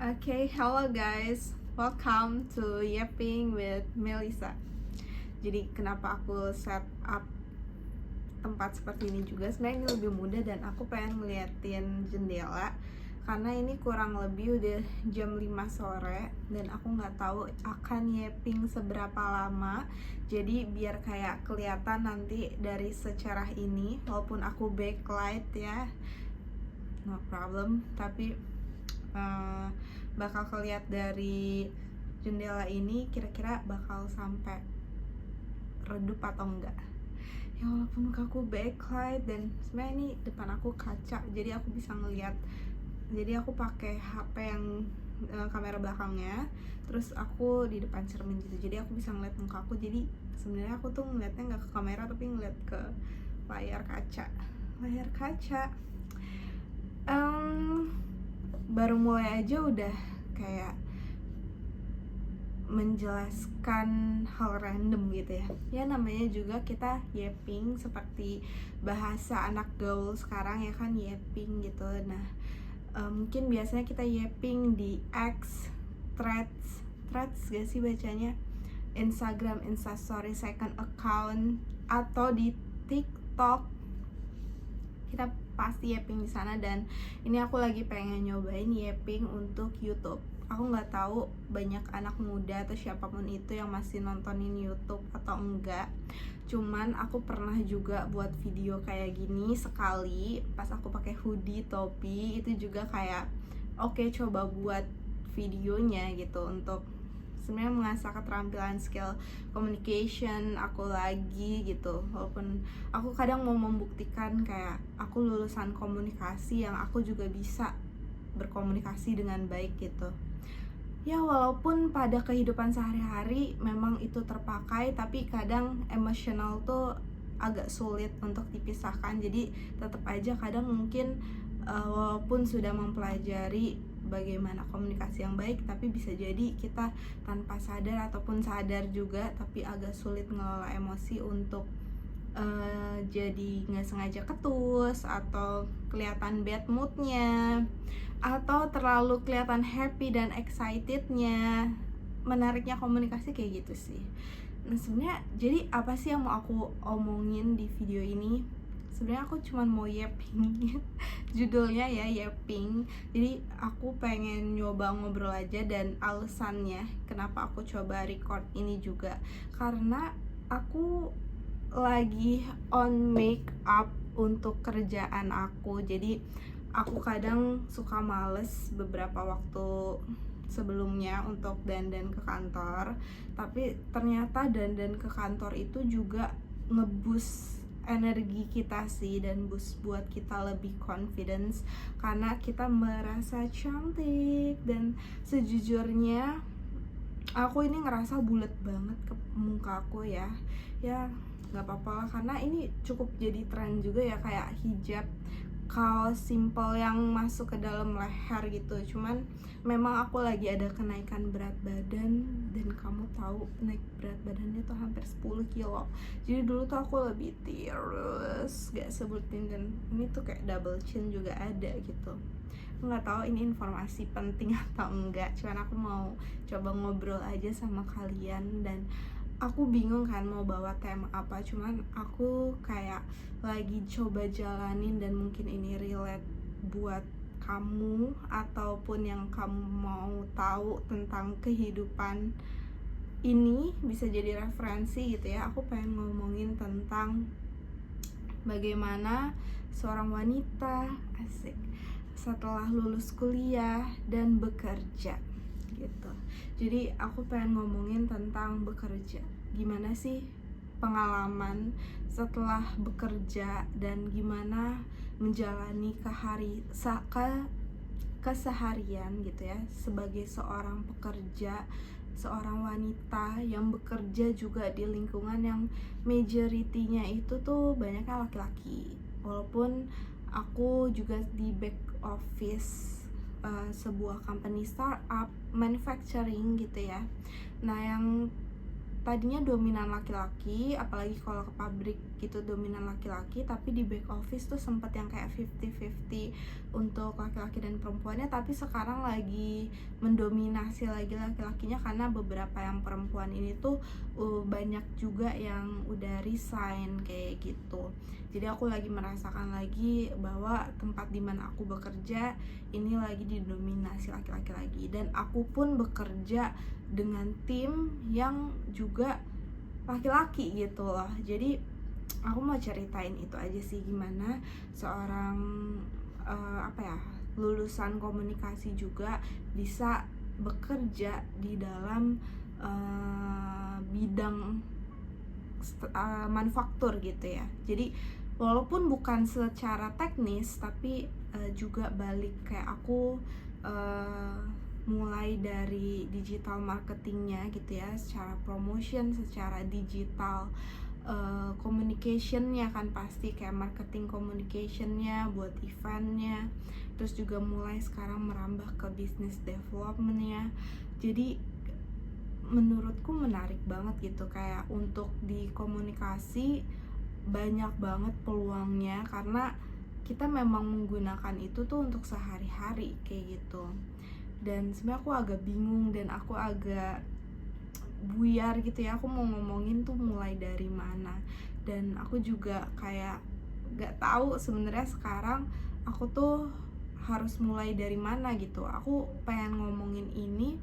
Okay, hello guys. Welcome to Yapping with Melissa. Jadi kenapa aku set up tempat seperti ini juga, sebenarnya ini lebih mudah dan aku pengen ngeliatin jendela karena ini kurang lebih udah jam 5 sore dan aku nggak tahu akan yapping seberapa lama. Jadi biar kayak kelihatan nanti dari secerah ini, walaupun aku backlight ya, no problem, tapi bakal kelihat dari jendela ini kira-kira bakal sampai redup atau enggak ya, walaupun mukaku backlight dan sebenarnya ini depan aku kaca jadi aku bisa ngelihat. Jadi aku pakai HP yang kamera belakangnya, terus aku di depan cermin gitu, jadi aku bisa ngeliat muka aku. Jadi sebenarnya aku tuh ngeliatnya nggak ke kamera tapi ngeliat ke layar kaca. Baru mulai aja udah kayak menjelaskan hal random gitu ya. Ya namanya juga kita yapping, seperti bahasa anak gaul sekarang ya kan, yapping gitu. Nah, mungkin biasanya kita yapping di X, Threads gak sih bacanya, Instagram, Instastory, second account, atau di TikTok. Kita pasti yapping di sana, dan ini aku lagi pengen nyobain yapping untuk YouTube. Aku nggak tahu banyak anak muda atau siapapun itu yang masih nontonin YouTube atau enggak. Cuman aku pernah juga buat video kayak gini sekali pas aku pakai hoodie, topi, itu juga kayak oke, coba buat videonya gitu untuk sebenarnya mengasah keterampilan skill communication aku lagi gitu. Walaupun aku kadang mau membuktikan kayak aku lulusan komunikasi yang aku juga bisa berkomunikasi dengan baik gitu. Ya walaupun pada kehidupan sehari-hari memang itu terpakai, tapi kadang emosional tuh agak sulit untuk dipisahkan. Jadi tetap aja kadang mungkin walaupun sudah mempelajari bagaimana komunikasi yang baik, tapi bisa jadi kita tanpa sadar ataupun sadar juga, tapi agak sulit ngelola emosi untuk jadi nggak sengaja ketus atau kelihatan bad moodnya atau terlalu kelihatan happy dan excitednya. Menariknya komunikasi kayak gitu sih. Nah sebenarnya jadi apa sih yang mau aku omongin di video ini? Sebenarnya aku cuma mau yapping. Judulnya ya yapping. Jadi aku pengen nyoba ngobrol aja, dan alasannya kenapa aku coba record ini juga karena aku lagi on make up untuk kerjaan aku. Jadi aku kadang suka males beberapa waktu sebelumnya untuk dandan ke kantor, tapi ternyata dandan ke kantor itu juga ngeboost energi kita sih, dan boost buat kita lebih confidence karena kita merasa cantik. Dan sejujurnya aku ini ngerasa bulat banget ke muka aku ya nggak apa-apa lah, karena ini cukup jadi tren juga ya, kayak hijab kaos simple yang masuk ke dalam leher gitu. Cuman memang aku lagi ada kenaikan berat badan, dan kamu tahu naik berat badannya tuh hampir 10 kilo. Jadi dulu tuh aku lebih tirus, gak sebutin, dan ini tuh kayak double chin juga ada gitu. Nggak tahu ini informasi penting atau enggak, cuman aku mau coba ngobrol aja sama kalian. Dan aku bingung kan mau bawa tema apa, cuman aku kayak lagi coba jalanin, dan mungkin ini relate buat kamu ataupun yang kamu mau tahu tentang kehidupan ini, bisa jadi referensi gitu ya. Aku pengen ngomongin tentang bagaimana seorang wanita asik setelah lulus kuliah dan bekerja gitu. Jadi aku pengen ngomongin tentang bekerja. Gimana sih pengalaman setelah bekerja, dan gimana menjalani keseharian gitu ya sebagai seorang pekerja, seorang wanita yang bekerja juga di lingkungan yang majority-nya itu tuh banyaknya laki-laki. Walaupun aku juga di back office sebuah company startup manufacturing gitu ya. Nah yang tadinya dominan laki-laki, apalagi kalau ke pabrik gitu dominan laki-laki, tapi di back office tuh sempet yang kayak 50-50 untuk laki-laki dan perempuannya, tapi sekarang lagi mendominasi lagi laki-lakinya karena beberapa yang perempuan ini tuh banyak juga yang udah resign kayak gitu. Jadi aku lagi merasakan lagi bahwa tempat dimana aku bekerja ini lagi didominasi laki-laki lagi, dan aku pun bekerja dengan tim yang juga laki-laki gitu loh. Jadi aku mau ceritain itu aja sih, gimana seorang lulusan komunikasi juga bisa bekerja di dalam bidang manufaktur gitu ya. Jadi walaupun bukan secara teknis, tapi juga balik kayak aku mulai dari digital marketingnya gitu ya, secara promotion, secara digital communicationnya kan pasti kayak marketing communicationnya buat eventnya, terus juga mulai sekarang merambah ke business developmentnya. Jadi menurutku menarik banget gitu, kayak untuk di komunikasi banyak banget peluangnya karena kita memang menggunakan itu tuh untuk sehari-hari kayak gitu. Dan sebenarnya aku agak bingung dan aku agak buyar gitu ya, aku mau ngomongin tuh mulai dari mana, dan aku juga kayak gak tahu sebenarnya sekarang aku tuh harus mulai dari mana gitu. Aku pengen ngomongin ini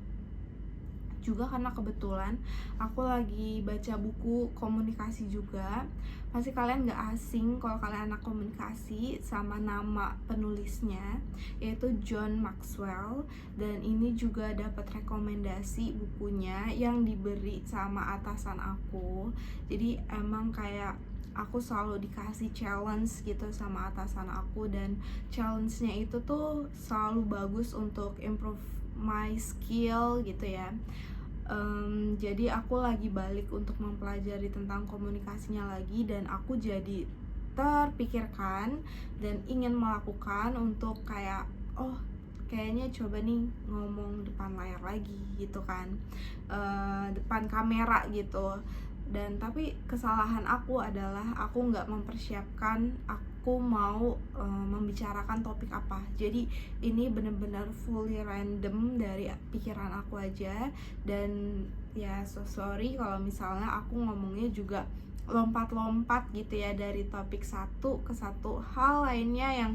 juga karena kebetulan aku lagi baca buku komunikasi juga. Pasti kalian gak asing kalau kalian anak komunikasi sama nama penulisnya, yaitu John Maxwell. Dan ini juga dapat rekomendasi bukunya yang diberi sama atasan aku. Jadi emang kayak aku selalu dikasih challenge gitu sama atasan aku, dan challenge-nya itu tuh selalu bagus untuk improve my skill gitu ya. Jadi aku lagi balik untuk mempelajari tentang komunikasinya lagi, dan aku jadi terpikirkan dan ingin melakukan untuk kayak kayaknya coba nih ngomong depan layar lagi gitu kan, depan kamera gitu. Dan tapi kesalahan aku adalah aku nggak mempersiapkan aku mau membicarakan topik apa. Jadi ini benar-benar fully random dari pikiran aku aja, dan ya so sorry kalau misalnya aku ngomongnya juga lompat-lompat gitu ya dari topik satu ke satu hal lainnya yang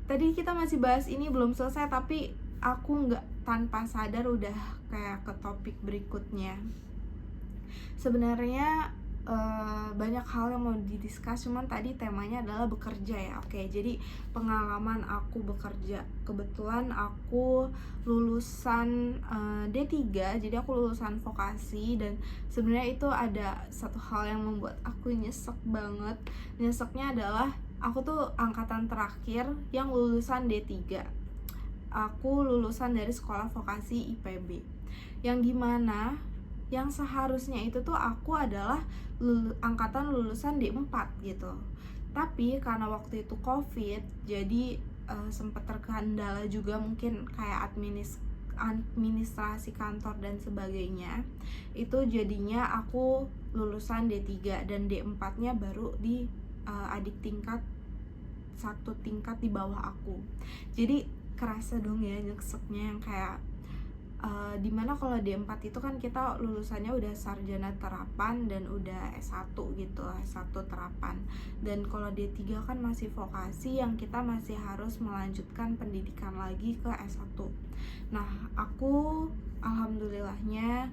tadi kita masih bahas ini belum selesai, tapi aku nggak tanpa sadar udah kayak ke topik berikutnya. Sebenarnya banyak hal yang mau didiskus, cuman tadi temanya adalah bekerja ya. Oke, jadi pengalaman aku bekerja, kebetulan aku lulusan D3, jadi aku lulusan vokasi, dan sebenarnya itu ada satu hal yang membuat aku nyesek banget. Nyeseknya adalah aku tuh angkatan terakhir yang lulusan D3. Aku lulusan dari sekolah vokasi IPB, yang dimana yang seharusnya itu tuh aku adalah angkatan lulusan D4 gitu. Tapi karena waktu itu COVID, jadi sempat terkendala juga mungkin kayak administrasi kantor dan sebagainya. Itu jadinya aku lulusan D3 dan D4-nya baru di adik tingkat satu tingkat di bawah aku. Jadi kerasa dong ya nyekseknya, yang kayak dimana kalau D4 itu kan kita lulusannya udah sarjana terapan dan udah S1 gitu, S1 terapan. Dan kalau D3 kan masih vokasi yang kita masih harus melanjutkan pendidikan lagi ke S1. Nah, aku alhamdulillahnya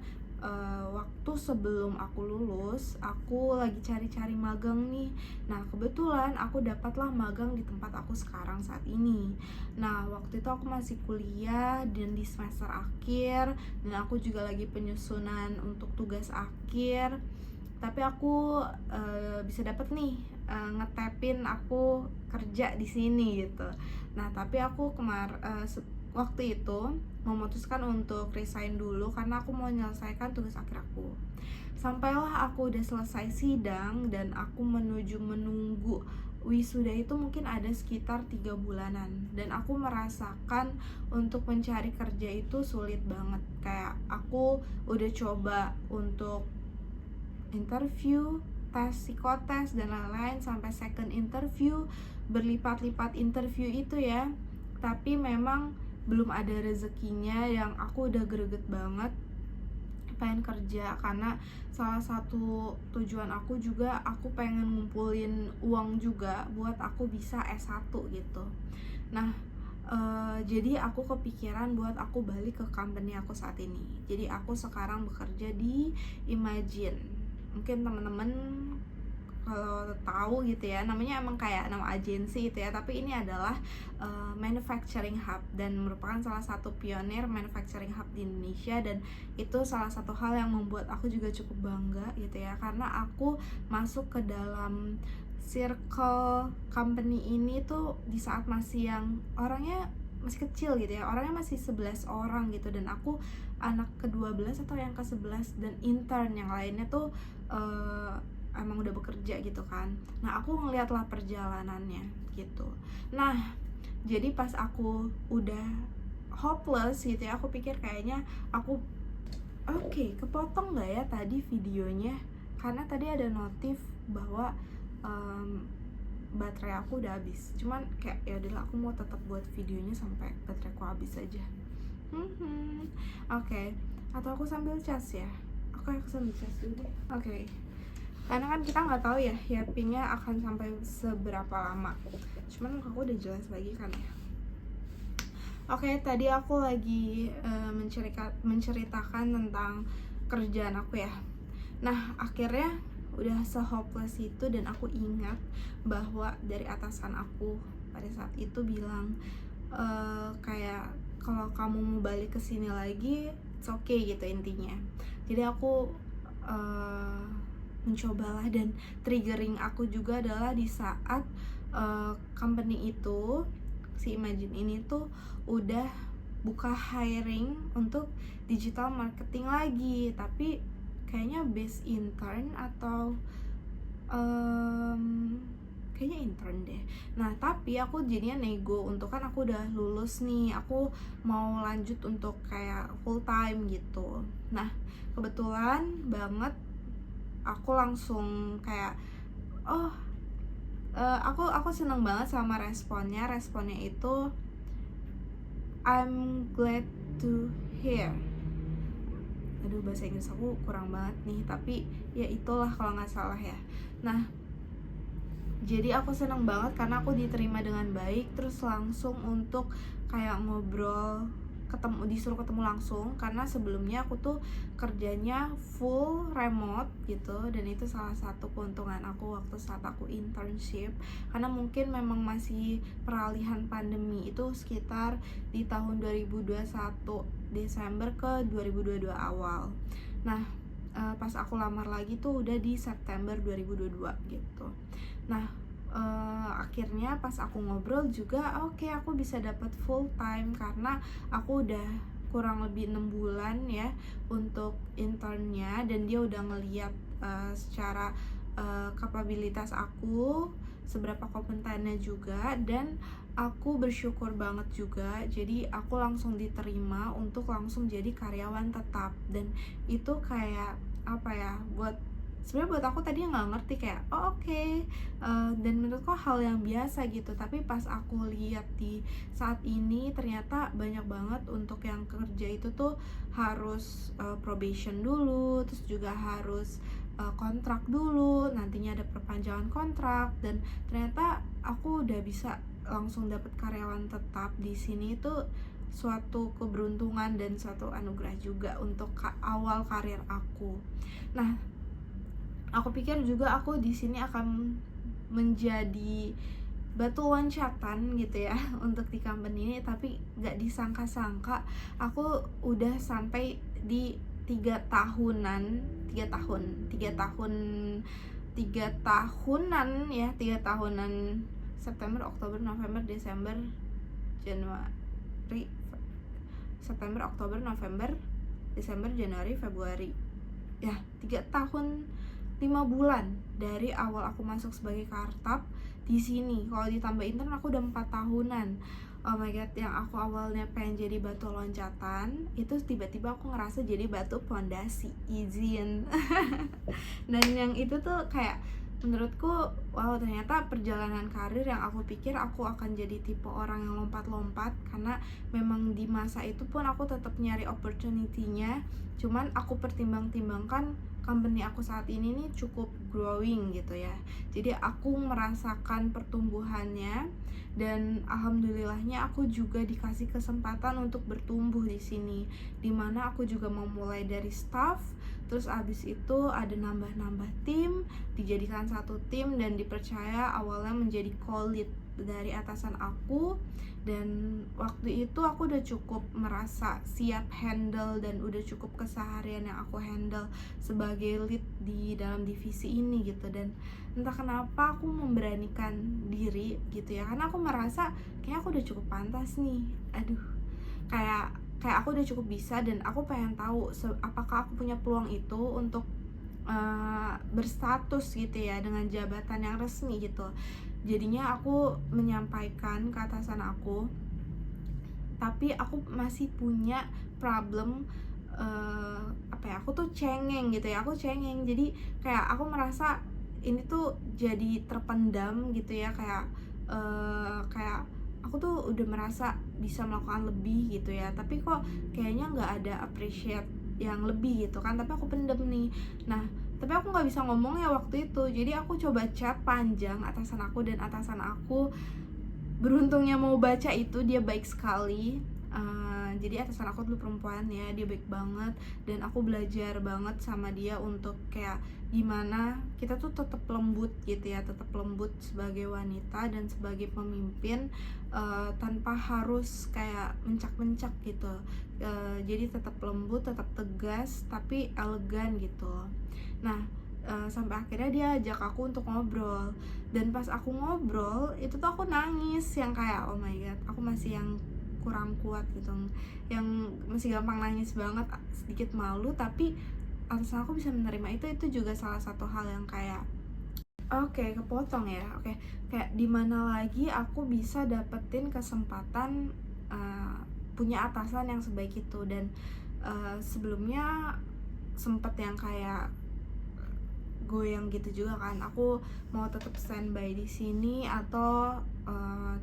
waktu sebelum aku lulus, aku lagi cari-cari magang nih. Nah, kebetulan aku dapatlah magang di tempat aku sekarang saat ini. Nah, waktu itu aku masih kuliah dan di semester akhir, dan aku juga lagi penyusunan untuk tugas akhir. Tapi aku bisa dapat nih ngetapin aku kerja di sini gitu. Nah, tapi aku waktu itu memutuskan untuk resign dulu karena aku mau menyelesaikan tugas akhir aku. Sampailah aku udah selesai sidang dan aku menunggu wisuda itu mungkin ada sekitar 3 bulanan, dan aku merasakan untuk mencari kerja itu sulit banget. Kayak aku udah coba untuk interview, tes psikotes dan lain-lain sampai second interview, berlipat-lipat interview itu ya. Tapi memang belum ada rezekinya, yang aku udah greget banget pengen kerja, karena salah satu tujuan aku juga aku pengen ngumpulin uang juga buat aku bisa S1 gitu. Nah, jadi aku kepikiran buat aku balik ke company aku saat ini. Jadi aku sekarang bekerja di Imagine. Mungkin teman-teman kalau tahu gitu ya, namanya emang kayak nama agensi gitu ya, tapi ini adalah manufacturing hub dan merupakan salah satu pionir manufacturing hub di Indonesia. Dan itu salah satu hal yang membuat aku juga cukup bangga gitu ya, karena aku masuk ke dalam circle company ini tuh di saat masih yang orangnya masih kecil gitu ya, orangnya masih 11 orang gitu, dan aku anak ke-12 atau yang ke-11, dan intern yang lainnya tuh emang udah bekerja gitu kan. Nah, aku ngeliatlah perjalanannya gitu. Nah, jadi pas aku udah hopeless gitu ya, aku pikir kayaknya aku kepotong nggak ya tadi videonya, karena tadi ada notif bahwa baterai aku udah habis. Cuman kayak ya udahlah, aku mau tetap buat videonya sampai bateraiku habis aja. Oke. Atau aku sambil cas ya. Aku sambil cas dulu deh. Oke. Karena kan kita nggak tahu ya yappingnya akan sampai seberapa lama. Cuman aku udah jelas lagi kan ya. Oke, tadi aku lagi menceritakan tentang kerjaan aku ya. Nah, akhirnya udah se-hopeless itu, dan aku ingat bahwa dari atasan aku pada saat itu bilang kayak kalau kamu mau balik ke sini lagi, it's okay gitu intinya. Jadi aku mencobalah, dan triggering aku juga adalah di saat company itu, si Imagine ini tuh udah buka hiring untuk digital marketing lagi, tapi kayaknya base intern atau kayaknya intern deh. Nah, tapi aku jadinya nego untuk, kan aku udah lulus nih, aku mau lanjut untuk kayak full time gitu. Nah, kebetulan banget aku langsung kayak aku seneng banget sama responnya itu I'm glad to hear. Aduh, bahasa Inggris aku kurang banget nih, tapi ya itulah kalau nggak salah ya. Nah, jadi aku seneng banget karena aku diterima dengan baik, terus langsung untuk kayak ngobrol, disuruh ketemu langsung, karena sebelumnya aku tuh kerjanya full remote gitu, dan itu salah satu keuntungan aku waktu saat aku internship, karena mungkin memang masih peralihan pandemi, itu sekitar di tahun 2021 Desember ke 2022 awal. Nah, pas aku lamar lagi tuh udah di September 2022 gitu. Nah, akhirnya pas aku ngobrol juga aku bisa dapat full time, karena aku udah kurang lebih 6 bulan ya untuk internnya, dan dia udah ngeliat secara kapabilitas aku, seberapa kompetennya juga, dan aku bersyukur banget juga. Jadi aku langsung diterima untuk langsung jadi karyawan tetap, dan itu kayak apa ya, sebenarnya buat aku tadi nggak ngerti kayak dan menurutku hal yang biasa gitu, tapi pas aku lihat di saat ini ternyata banyak banget untuk yang kerja itu tuh harus probation dulu, terus juga harus kontrak dulu, nantinya ada perpanjangan kontrak, dan ternyata aku udah bisa langsung dapat karyawan tetap di sini. Itu suatu keberuntungan dan suatu anugerah juga untuk awal karir aku. Nah, aku pikir juga aku di sini akan menjadi batu loncatan gitu ya untuk di company ini, tapi nggak disangka-sangka aku udah sampai di 3 tahunan September, Oktober, November, Desember, Januari, September, Oktober, November, Desember, Januari, Februari, ya 3 tahun 5 bulan dari awal aku masuk sebagai kartap di sini. Kalau ditambah intern aku udah 4 tahunan. Oh my god, yang aku awalnya pengen jadi batu loncatan, itu tiba-tiba aku ngerasa jadi batu pondasi. Izin. Dan yang itu tuh kayak menurutku, wow, ternyata perjalanan karir yang aku pikir aku akan jadi tipe orang yang lompat-lompat, karena memang di masa itu pun aku tetap nyari opportunity-nya. Cuman aku pertimbang-timbangkan company aku saat ini nih cukup growing gitu ya. Jadi aku merasakan pertumbuhannya, dan alhamdulillahnya aku juga dikasih kesempatan untuk bertumbuh di sini, dimana aku juga memulai dari staff, terus abis itu ada nambah-nambah tim, dijadikan satu tim, dan dipercaya awalnya menjadi co-lead dari atasan aku. Dan waktu itu aku udah cukup merasa siap handle, dan udah cukup keseharian yang aku handle sebagai lead di dalam divisi ini gitu. Dan entah kenapa aku memberanikan diri gitu ya, karena aku merasa kayak aku udah cukup pantas nih. Kayak aku udah cukup bisa, dan aku pengen tahu apakah aku punya peluang itu untuk berstatus gitu ya, dengan jabatan yang resmi gitu. Jadinya aku menyampaikan ke atasan aku, tapi aku masih punya problem, aku tuh cengeng gitu ya, jadi kayak aku merasa ini tuh jadi terpendam gitu ya, kayak aku tuh udah merasa bisa melakukan lebih gitu ya, tapi kok kayaknya nggak ada appreciate yang lebih gitu kan, tapi aku pendem nih. Nah, tapi aku nggak bisa ngomong ya waktu itu, jadi aku coba chat panjang atasan aku, dan atasan aku beruntungnya mau baca itu, dia baik sekali. Jadi atasan aku dulu perempuan ya, dia baik banget, dan aku belajar banget sama dia untuk kayak gimana kita tuh tetap lembut gitu ya, tetap lembut sebagai wanita dan sebagai pemimpin, tanpa harus kayak mencak-mencak gitu. Jadi tetap lembut, tetap tegas, tapi elegan gitu. Nah, sampai akhirnya dia ajak aku untuk ngobrol, dan pas aku ngobrol itu tuh aku nangis, yang kayak oh my god, aku masih yang kurang kuat gitu, yang masih gampang nangis banget, sedikit malu, tapi atasan aku bisa menerima itu juga salah satu hal yang kayak oke, kepotong ya. Oke, kayak dimana lagi aku bisa dapetin kesempatan punya atasan yang sebaik itu. Dan sebelumnya sempet yang kayak goyang gitu juga kan, aku mau tetap standby di sini atau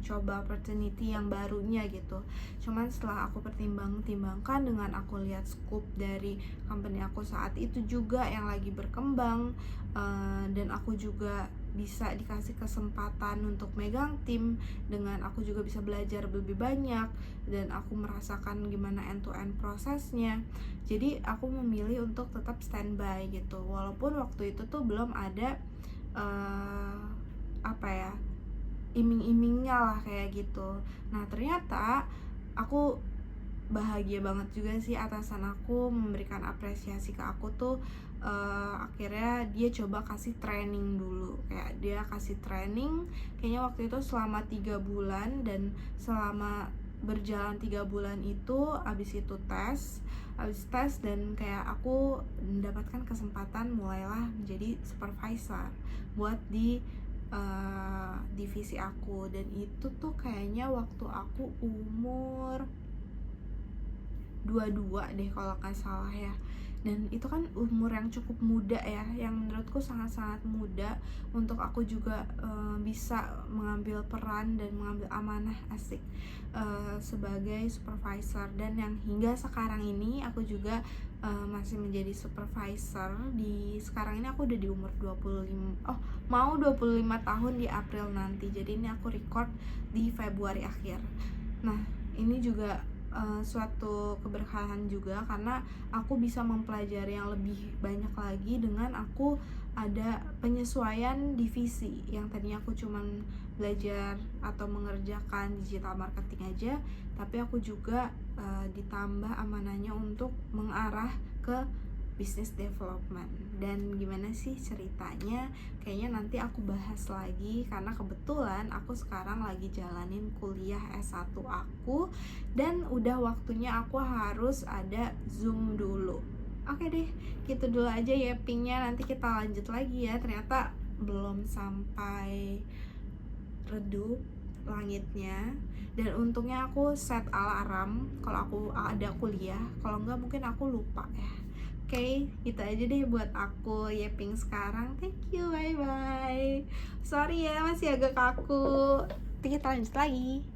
coba opportunity yang barunya gitu. Cuman setelah aku pertimbangkan, dengan aku lihat scope dari company aku saat itu juga yang lagi berkembang, dan aku juga bisa dikasih kesempatan untuk megang tim, dengan aku juga bisa belajar lebih banyak, dan aku merasakan gimana end to end prosesnya. Jadi aku memilih untuk tetap standby gitu, walaupun waktu itu tuh belum ada iming-imingnya lah kayak gitu. Nah, ternyata aku bahagia banget juga sih, atasan aku memberikan apresiasi ke aku tuh. Akhirnya dia coba kasih training dulu, kayak dia kasih training kayaknya waktu itu selama 3 bulan, dan selama berjalan 3 bulan itu abis tes, dan kayak aku mendapatkan kesempatan mulailah menjadi supervisor buat di divisi aku. Dan itu tuh kayaknya waktu aku umur 22 deh kalau nggak salah ya. Dan itu kan umur yang cukup muda ya, yang menurutku sangat-sangat muda untuk aku juga bisa mengambil peran dan mengambil amanah sebagai supervisor. Dan yang hingga sekarang ini aku juga masih menjadi supervisor. Sekarang ini aku udah di umur 25 tahun di April nanti. Jadi ini aku record di Februari akhir. Nah, ini juga suatu keberkahan juga, karena aku bisa mempelajari yang lebih banyak lagi dengan aku ada penyesuaian divisi. Yang tadinya aku cuman belajar atau mengerjakan digital marketing aja, tapi aku juga ditambah amanahnya untuk mengarah ke business development. Dan gimana sih ceritanya, kayaknya nanti aku bahas lagi, karena kebetulan aku sekarang lagi jalanin kuliah S1 aku, dan udah waktunya aku harus ada Zoom dulu. Oke deh, gitu dulu aja ya pingnya, nanti kita lanjut lagi ya. Ternyata belum sampai redup langitnya. Dan untungnya aku set alarm kalau aku ada kuliah, kalau enggak mungkin aku lupa ya. Oke, gitu aja deh buat aku Yeping sekarang. Thank you, bye bye. Sorry ya masih agak kaku. Nanti kita lanjut lagi.